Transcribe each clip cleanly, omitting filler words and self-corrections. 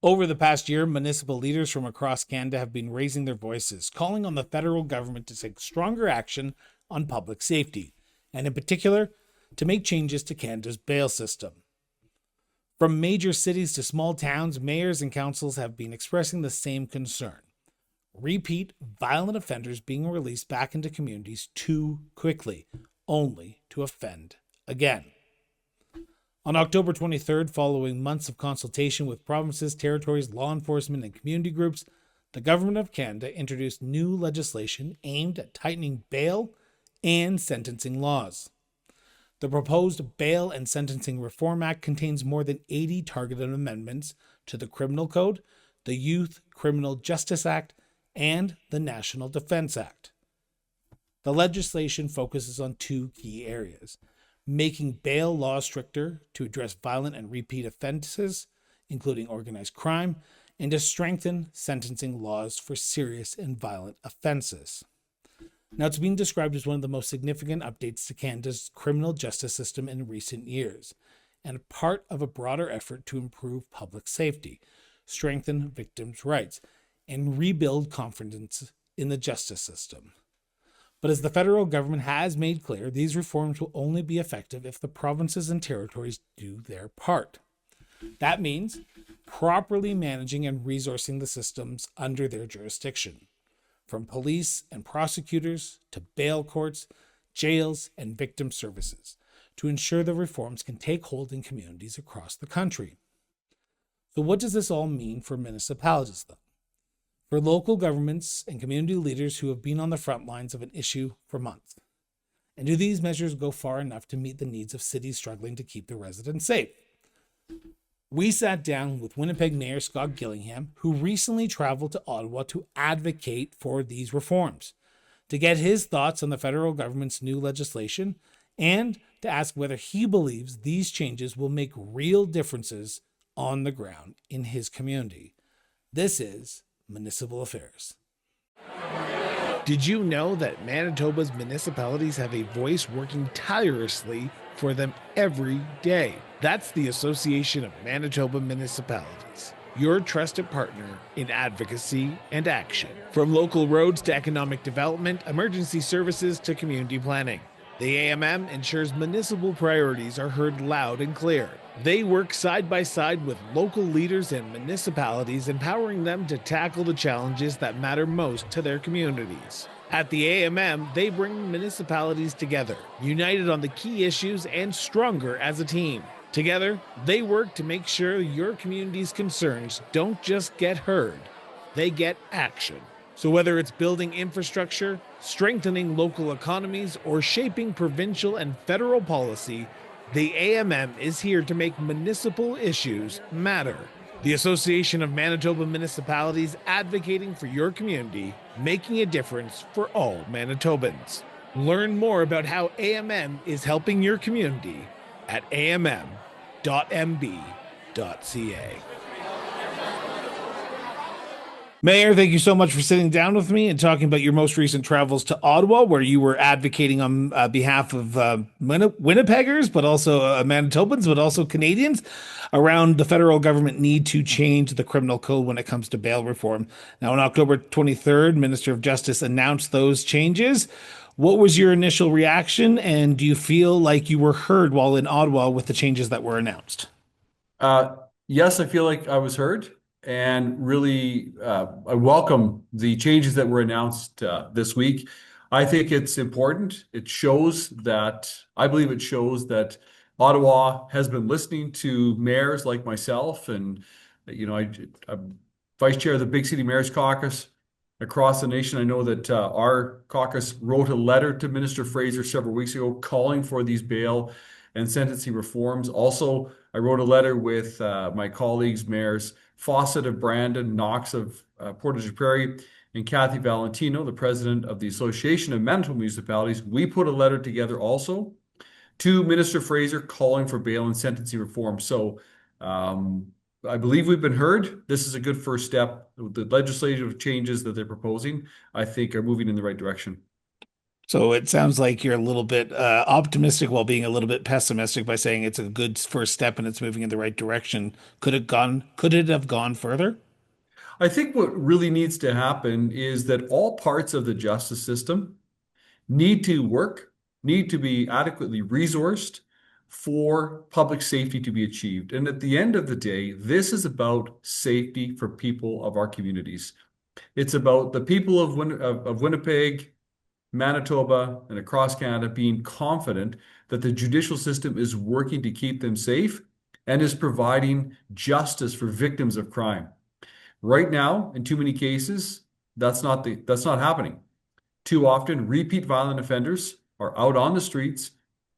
Over the past year, municipal leaders from across Canada have been raising their voices, calling on the federal government to take stronger action on public safety, and in particular, to make changes to Canada's bail system. From major cities to small towns, mayors and councils have been expressing the same concern. Repeat violent offenders being released back into communities too quickly, only to offend again. On October 23rd, following months of consultation with provinces, territories, law enforcement, and community groups, the Government of Canada introduced new legislation aimed at tightening bail and sentencing laws. The proposed Bail and Sentencing Reform Act contains more than 80 targeted amendments to the Criminal Code, the Youth Criminal Justice Act, and the National Defense Act. The legislation focuses on two key areas: making bail laws stricter to address violent and repeat offenses, including organized crime, and to strengthen sentencing laws for serious and violent offenses. Now, it's been described as one of the most significant updates to Canada's criminal justice system in recent years, and part of a broader effort to improve public safety, strengthen victims' rights, and rebuild confidence in the justice system. But as the federal government has made clear, these reforms will only be effective if the provinces and territories do their part. That means properly managing and resourcing the systems under their jurisdiction, from police and prosecutors to bail courts, jails, and victim services, to ensure the reforms can take hold in communities across the country. So what does this all mean for municipalities, though? For local governments and community leaders who have been on the front lines of an issue for months? And do these measures go far enough to meet the needs of cities struggling to keep their residents safe? We sat down with Winnipeg Mayor Scott Gillingham, who recently traveled to Ottawa to advocate for these reforms, to get his thoughts on the federal government's new legislation, and to ask whether he believes these changes will make real differences on the ground in his community. This is Municipal Affairs. Did you know that Manitoba's municipalities have a voice working tirelessly for them every day? That's the Association of Manitoba Municipalities, your trusted partner in advocacy and action. From local roads to economic development, emergency services to community planning, the AMM ensures municipal priorities are heard loud and clear. They work side by side with local leaders and municipalities, empowering them to tackle the challenges that matter most to their communities. At the AMM, they bring municipalities together, united on the key issues and stronger as a team. Together, they work to make sure your community's concerns don't just get heard, they get action. So whether it's building infrastructure, strengthening local economies, or shaping provincial and federal policy, the AMM is here to make municipal issues matter. The Association of Manitoba Municipalities, advocating for your community, making a difference for all Manitobans. Learn more about how AMM is helping your community at amm.mb.ca. Mayor, thank you so much for sitting down with me and talking about your most recent travels to Ottawa, where you were advocating on behalf of Winnipeggers, but also Manitobans, but also Canadians, around the federal government need to change the criminal code when it comes to bail reform. Now, on October 23rd, Minister of Justice announced those changes. What was your initial reaction, and do you feel like you were heard while in Ottawa with the changes that were announced? Yes, I feel like I was heard. And really, I welcome the changes that were announced this week. I think it's important. I believe it shows that Ottawa has been listening to mayors like myself. And, I'm vice chair of the Big City Mayors Caucus across the nation. I know that our caucus wrote a letter to Minister Fraser several weeks ago calling for these bail and sentencing reforms. Also, I wrote a letter with my colleagues, mayors Fawcett of Brandon, Knox of Portage Prairie, and Kathy Valentino, the president of the Association of Manitoba Municipalities. We put a letter together also to Minister Fraser calling for bail and sentencing reform. So I believe we've been heard. This is a good first step. The legislative changes that they're proposing, I think, are moving in the right direction. So it sounds like you're a little bit optimistic while being a little bit pessimistic by saying it's a good first step and it's moving in the right direction. Could it have gone further? I think what really needs to happen is that all parts of the justice system need to work, need to be adequately resourced for public safety to be achieved. And at the end of the day, this is about safety for people of our communities. It's about the people of, of Winnipeg, Manitoba, and across Canada being confident that the judicial system is working to keep them safe and is providing justice for victims of crime. Right now, in too many cases, that's not happening. Too often, repeat violent offenders are out on the streets,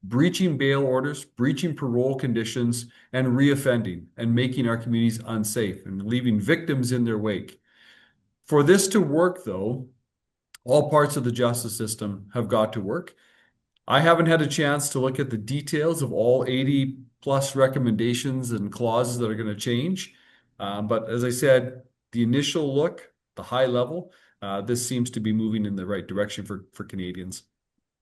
breaching bail orders, breaching parole conditions, and reoffending and making our communities unsafe and leaving victims in their wake. For this to work, though, all parts of the justice system have got to work. I haven't had a chance to look at the details of all 80 plus recommendations and clauses that are going to change. But as I said, the initial look, the high level, this seems to be moving in the right direction for Canadians.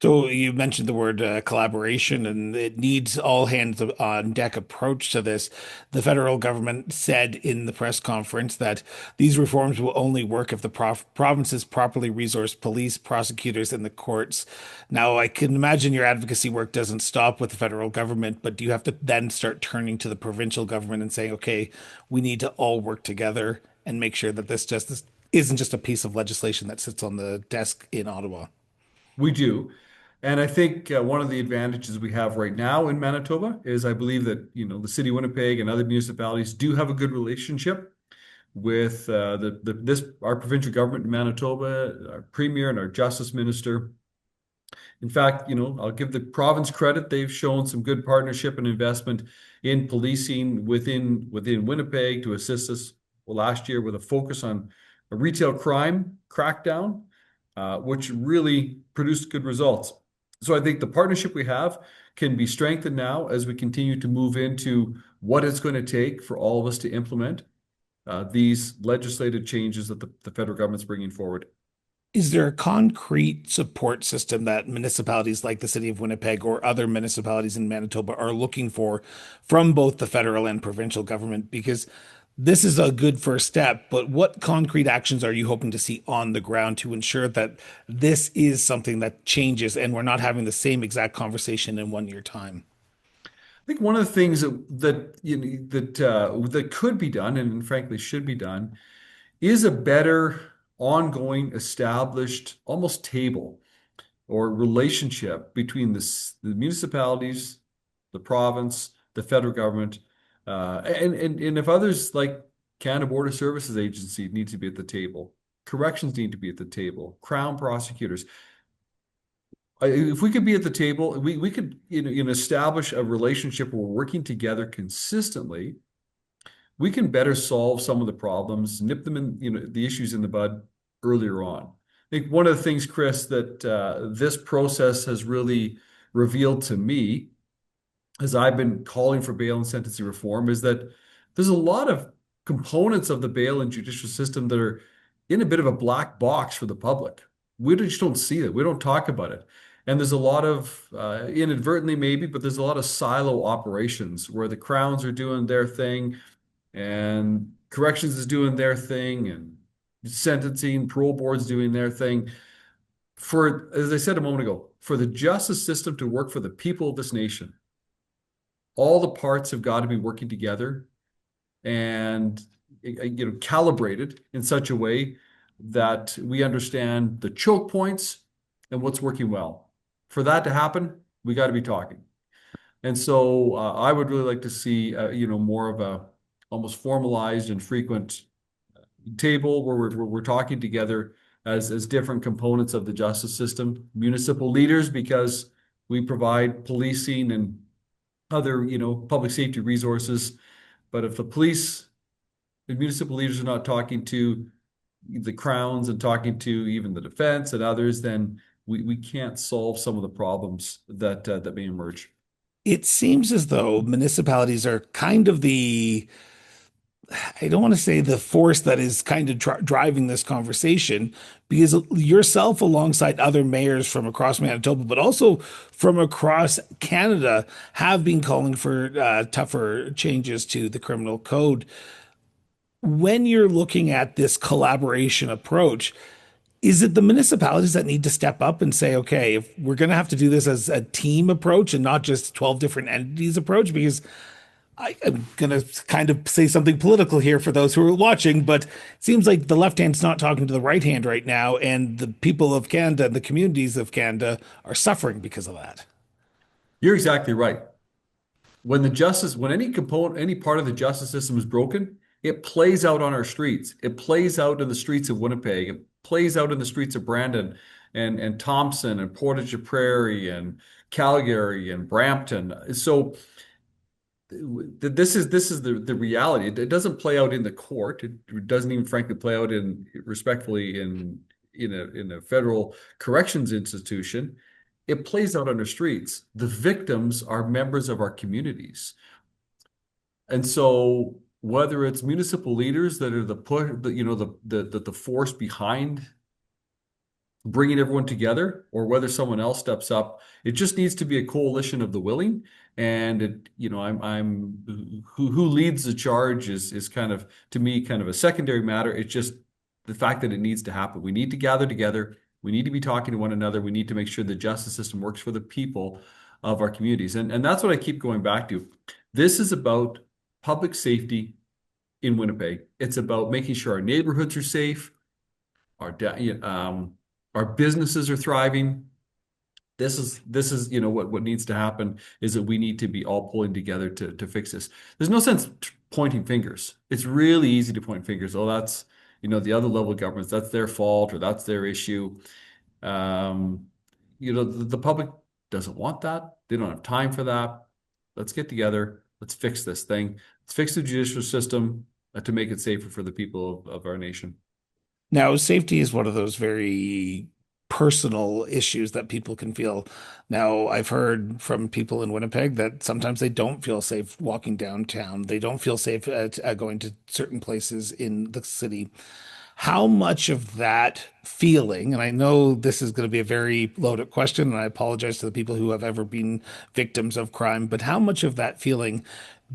So you mentioned the word collaboration, and it needs all hands on deck approach to this. The federal government said in the press conference that these reforms will only work if the provinces properly resource police, prosecutors, and the courts. Now, I can imagine your advocacy work doesn't stop with the federal government, but do you have to then start turning to the provincial government and saying, okay, we need to all work together and make sure that this isn't just a piece of legislation that sits on the desk in Ottawa? We do. And I think one of the advantages we have right now in Manitoba is I believe that, the city of Winnipeg and other municipalities do have a good relationship with our provincial government in Manitoba, our premier and our justice minister. In fact, I'll give the province credit. They've shown some good partnership and investment in policing within Winnipeg to assist us last year with a focus on a retail crime crackdown, which really produced good results. So I think the partnership we have can be strengthened now as we continue to move into what it's going to take for all of us to implement these legislative changes that the federal government's bringing forward. Is there a concrete support system that municipalities like the city of Winnipeg or other municipalities in Manitoba are looking for from both the federal and provincial government? Because this is a good first step, but what concrete actions are you hoping to see on the ground to ensure that this is something that changes and we're not having the same exact conversation in 1 year time? I think one of the things that could be done, and frankly should be done, is a better ongoing, established, almost table or relationship between the municipalities, the province, the federal government, and if others like Canada Border Services Agency need to be at the table, corrections need to be at the table, Crown prosecutors. If we could be at the table, we could establish a relationship where we're working together consistently. We can better solve some of the problems, nip them in, the issues in the bud earlier on. I think one of the things, Chris, that this process has really revealed to me as I've been calling for bail and sentencing reform is that there's a lot of components of the bail and judicial system that are in a bit of a black box for the public. We just don't see it. We don't talk about it. And there's a lot of, inadvertently maybe, but there's a lot of silo operations where the Crowns are doing their thing and corrections is doing their thing and sentencing, parole board's doing their thing. For, as I said a moment ago, for the justice system to work for the people of this nation, all the parts have got to be working together and calibrated in such a way that we understand the choke points and what's working well. For that to happen, we got to be talking. And so I would really like to see more of a almost formalized and frequent table where we're talking together as different components of the justice system, municipal leaders, because we provide policing and other, public safety resources. But if the municipal leaders are not talking to the Crowns and talking to even the defense and others, then we can't solve some of the problems that may emerge. It seems as though municipalities are kind of I don't want to say the force that is kind of driving this conversation, because yourself, alongside other mayors from across Manitoba, but also from across Canada, have been calling for tougher changes to the criminal code. When you're looking at this collaboration approach, is it the municipalities that need to step up and say, okay, if we're going to have to do this as a team approach and not just 12 different entities approach? Because I'm going to kind of say something political here for those who are watching, but it seems like the left hand's not talking to the right hand right now, and the people of Canada and the communities of Canada are suffering because of that. You're exactly right. When any component, any part of the justice system is broken, it plays out on our streets. It plays out in the streets of Winnipeg. It plays out in the streets of Brandon and Thompson and Portage la Prairie and Calgary and Brampton. So this is the reality. It doesn't play out in the court. It doesn't even frankly play out in respectfully in a federal corrections institution. It plays out on the streets. The victims are members of our communities. And so whether it's municipal leaders that are the put the, you know the force behind bringing everyone together, or whether someone else steps up, it just needs to be a coalition of the willing. And I'm who leads the charge is kind of, to me, kind of a secondary matter. It's just the fact that it needs to happen. We need to gather together. We need to be talking to one another. We need to make sure the justice system works for the people of our communities. And that's what I keep going back to. This is about public safety in Winnipeg. It's about making sure our neighborhoods are safe, our our businesses are thriving. This is what needs to happen is that we need to be all pulling together to fix this. There's no sense pointing fingers. It's really easy to point fingers. Oh, that's the other level of governments, that's their fault or that's their issue. Um, the public doesn't want that. They don't have time for that. Let's get together. Let's fix this thing. Let's fix the judicial system to make it safer for the people of our nation. Now, safety is one of those very personal issues that people can feel. Now, I've heard from people in Winnipeg that sometimes they don't feel safe walking downtown. They don't feel safe going to certain places in the city. How much of that feeling, and I know this is going to be a very loaded question, and I apologize to the people who have ever been victims of crime, but how much of that feeling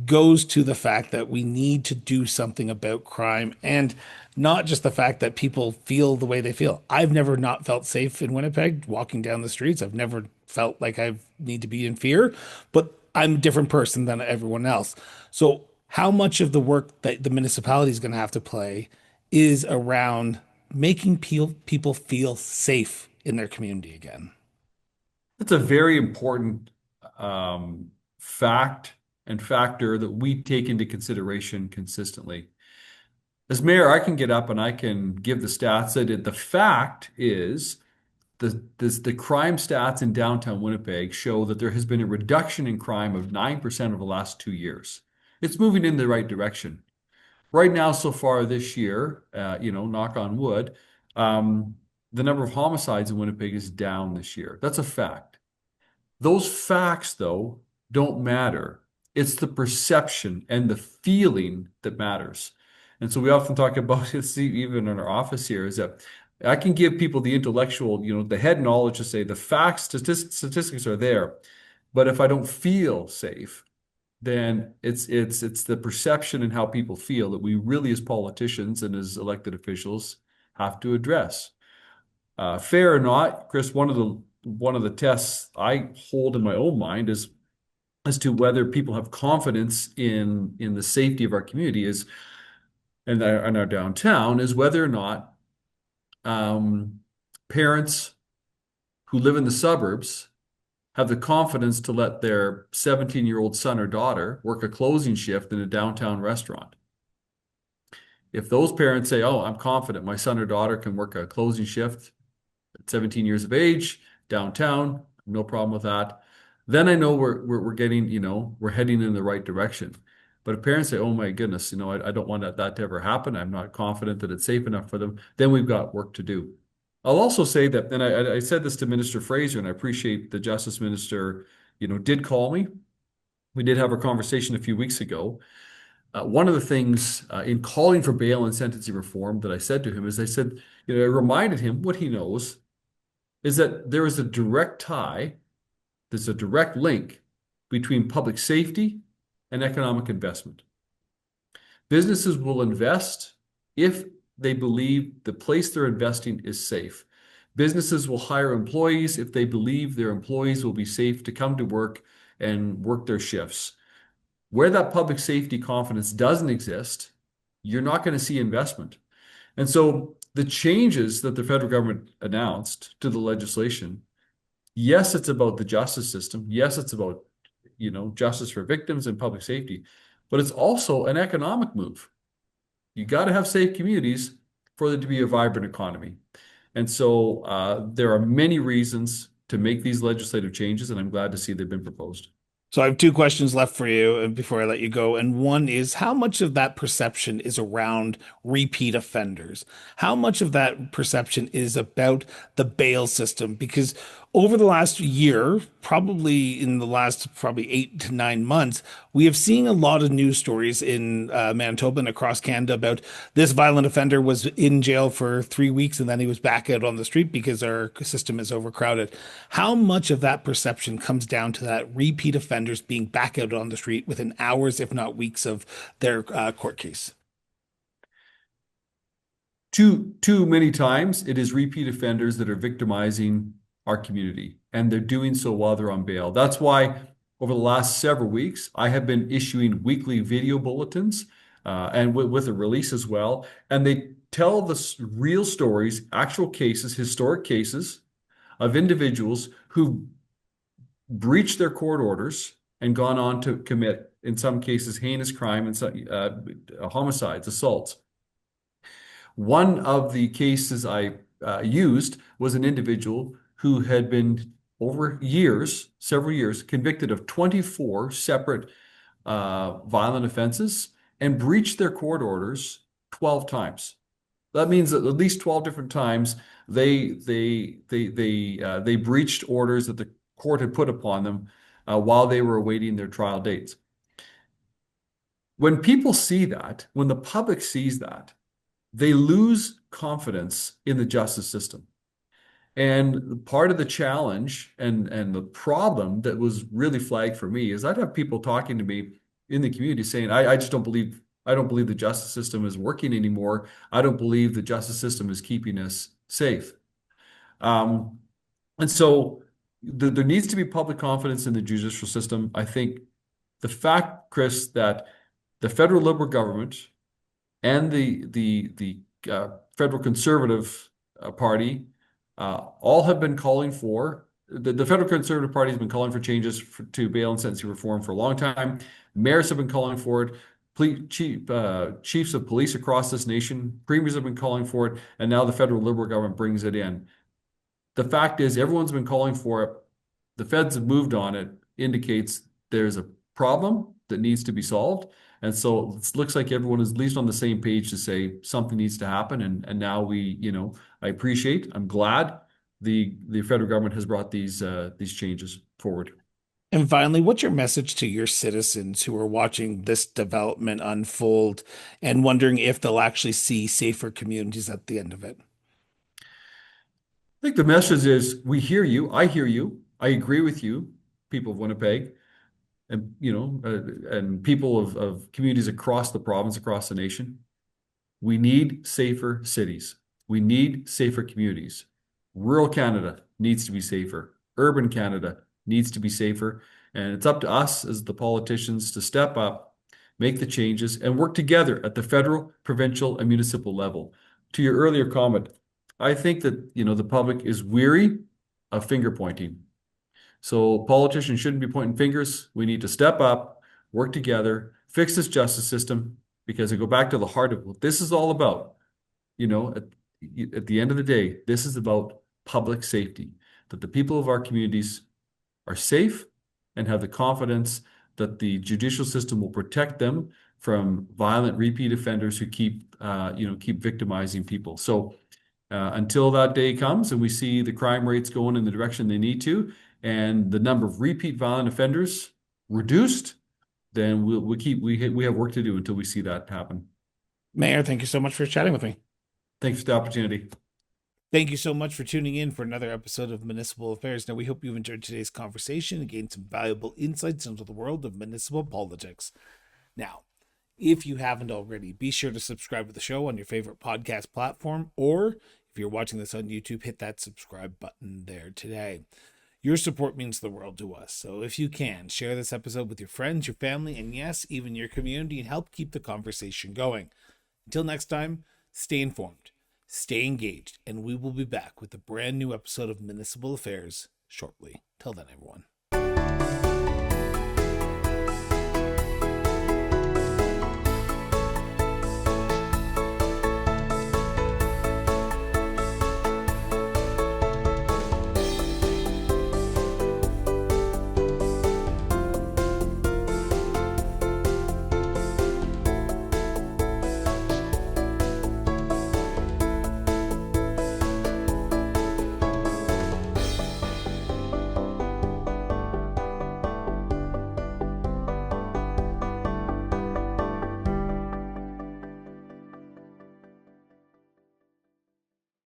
goes to the fact that we need to do something about crime, and not just the fact that people feel the way they feel? I've never not felt safe in Winnipeg walking down the streets. I've never felt like I need to be in fear, but I'm a different person than everyone else. So how much of the work that the municipality is going to have to play is around making people feel safe in their community again? That's a very important fact and factor that we take into consideration consistently. As mayor, I can get up and I can give the stats that the fact is the crime stats in downtown Winnipeg show that there has been a reduction in crime of 9% over the last 2 years. It's moving in the right direction. Right now, so far this year, knock on wood, the number of homicides in Winnipeg is down this year. That's a fact. Those facts, though, don't matter. It's the perception and the feeling that matters. And so we often talk about it, even in our office here, is that I can give people the intellectual, the head knowledge to say the facts, statistics are there. But if I don't feel safe, then it's the perception and how people feel that we really, as politicians and as elected officials, have to address. Fair or not, Chris, one of the tests I hold in my own mind is as to whether people have confidence in the safety of our community and our downtown, is whether or not parents who live in the suburbs have the confidence to let their 17-year-old son or daughter work a closing shift in a downtown restaurant. If those parents say, "Oh, I'm confident my son or daughter can work a closing shift at 17 years of age downtown, no problem with that," then I know we're getting, we're heading in the right direction. But if parents say, "Oh my goodness, I don't want that to ever happen. I'm not confident that it's safe enough for them," then we've got work to do. I'll also say that, and I said this to Minister Fraser, and I appreciate the Justice Minister, did call me. We did have a conversation a few weeks ago. one of the things in calling for bail and sentencing reform that I said to him is I said, I reminded him what he knows is that there is a direct tie, there's a direct link between public safety and economic investment. Businesses will invest if they believe the place they're investing is safe. Businesses will hire employees if they believe their employees will be safe to come to work and work their shifts. Where that public safety confidence doesn't exist, you're not going to see investment. And so the changes that the federal government announced to the legislation, yes, it's about the justice system. Yes, it's about, justice for victims and public safety, but it's also an economic move. You got to have safe communities for there to be a vibrant economy. And so there are many reasons to make these legislative changes, and I'm glad to see they've been proposed. So I have two questions left for you before I let you go. And one is how much of that perception is around repeat offenders? How much of that perception is about the bail system? Because over the last year, probably in the last probably 8 to 9 months, we have seen a lot of news stories in Manitoba and across Canada about this violent offender was in jail for 3 weeks and then he was back out on the street because our system is overcrowded. How much of that perception comes down to that repeat offenders being back out on the street within hours, if not weeks, of their court case? Too many times, it is repeat offenders that are victimizing our community, and they're doing so while they're on bail. That's why over the last several weeks, I have been issuing weekly video bulletins and with a release as well. And they tell the real stories, actual cases, historic cases of individuals who breached their court orders and gone on to commit, in some cases, heinous crime and homicides, assaults. One of the cases I used was an individual who had been over years, several years, convicted of 24 separate violent offenses and breached their court orders 12 times. That means that at least 12 different times they breached orders that the court had put upon them while they were awaiting their trial dates. When people see that, when the public sees that, they lose confidence in the justice system. And part of the challenge and the problem that was really flagged for me is I'd have people talking to me in the community saying, I just I don't believe the justice system is working anymore. I don't believe the justice system is keeping us safe. And so there needs to be public confidence in the judicial system. I think the fact, Chris, that the federal Liberal government and the federal Conservative Party all have been calling for the federal Conservative Party has been calling for changes to bail and sentencing reform for a long time. Mayors have been calling for it. Chiefs of police across this nation, premiers have been calling for it, and now the federal Liberal government brings it in. The fact is, everyone's been calling for it. The feds have moved on it, indicates there's a problem that needs to be solved. And so it looks like everyone is at least on the same page to say something needs to happen. And now I'm glad the federal government has brought these changes forward. And finally, what's your message to your citizens who are watching this development unfold and wondering if they'll actually see safer communities at the end of it? I think the message is we hear you. I hear you. I agree with you, people of Winnipeg, and and people of communities across the province, across the nation. We need safer cities. We need safer communities. Rural Canada needs to be safer. Urban Canada needs to be safer. And it's up to us as the politicians to step up, make the changes, and work together at the federal, provincial, and municipal level. To your earlier comment, I think that the public is weary of finger pointing. So politicians shouldn't be pointing fingers. We need to step up, work together, fix this justice system, because I go back to the heart of what this is all about. At the end of the day, this is about public safety, that the people of our communities are safe and have the confidence that the judicial system will protect them from violent repeat offenders who keep victimizing people. So until that day comes and we see the crime rates going in the direction they need to, and the number of repeat violent offenders reduced, then we have work to do until we see that happen. Mayor, thank you so much for chatting with me. Thanks for the opportunity. Thank you so much for tuning in for another episode of Municipal Affairs. Now, we hope you've enjoyed today's conversation and gained some valuable insights into the world of municipal politics. Now, if you haven't already, be sure to subscribe to the show on your favorite podcast platform, or if you're watching this on YouTube, hit that subscribe button there today. Your support means the world to us, so if you can, share this episode with your friends, your family, and yes, even your community, and help keep the conversation going. Until next time, stay informed, stay engaged, and we will be back with a brand new episode of Municipal Affairs shortly. Till then, everyone.